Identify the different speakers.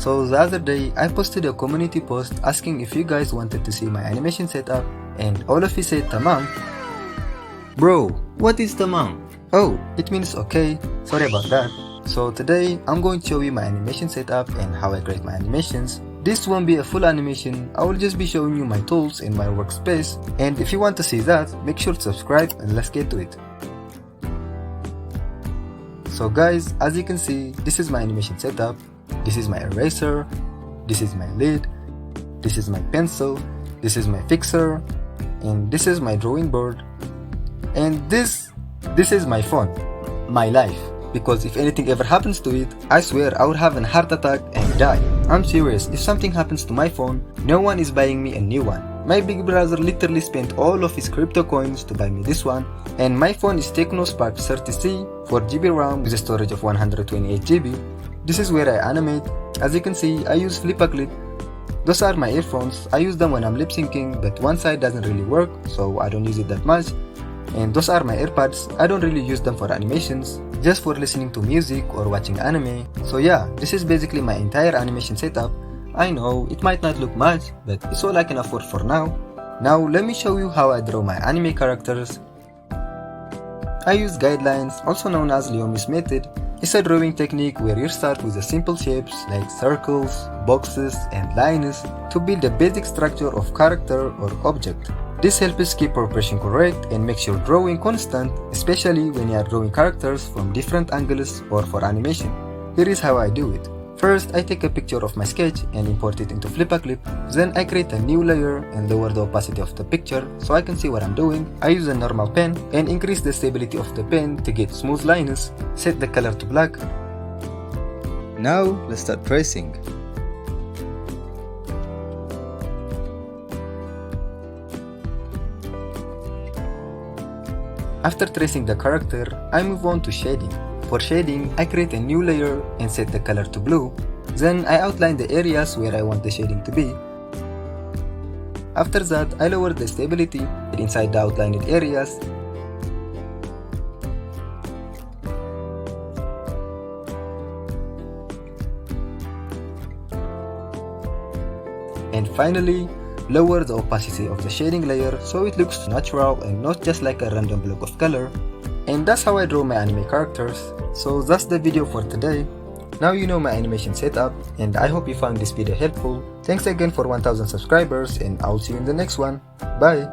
Speaker 1: So the other day I posted a community post asking if you guys wanted to see my animation setup, and all of you said tamam.
Speaker 2: Bro, what is tamam?
Speaker 1: Oh, it means okay, sorry about that. So today I'm going to show you my animation setup and how I create my animations. This won't be a full animation, I will just be showing you my tools in my workspace, and if you want to see that, make sure to subscribe and let's get to it. So guys, as you can see, this is my animation setup. This is my eraser, this is my lid, this is my pencil, this is my fixer, and this is my drawing board, and this is my phone, my life. Because if anything ever happens to it, I swear I would have a heart attack and die. I'm serious, if something happens to my phone, no one is buying me a new one. My big brother literally spent all of his crypto coins to buy me this one, and my phone is Tecno Spark 30C, 4GB RAM with a storage of 128GB. This is where I animate. As you can see, I use FlipaClip. Those are my earphones. I use them when I'm lip syncing, but one side doesn't really work, so I don't use it that much. And those are my AirPods. I don't really use them for animations, just for listening to music or watching anime. So yeah, this is basically my entire animation setup. I know, it might not look much, but it's all I can afford for now. Now let me show you how I draw my anime characters. I use guidelines, also known as Loomis Method. It's a drawing technique where you start with the simple shapes like circles, boxes, and lines to build a basic structure of character or object. This helps keep proportion correct and makes your drawing constant, especially when you are drawing characters from different angles or for animation. Here is how I do it. First, I take a picture of my sketch and import it into FlipaClip. Then I create a new layer and lower the opacity of the picture so I can see what I'm doing. I use a normal pen and increase the stability of the pen to get smooth lines. Set the color to black.
Speaker 2: Now let's start tracing.
Speaker 1: After tracing the character, I move on to shading. For shading, I create a new layer and set the color to blue. Then I outline the areas where I want the shading to be. After that, I lower the stability inside the outlined areas. And finally, lower the opacity of the shading layer so it looks natural and not just like a random block of color. And that's how I draw my anime characters. So that's the video for today. Now you know my animation setup, and I hope you found this video helpful. Thanks again for 1000 subscribers, and I'll see you in the next one. Bye!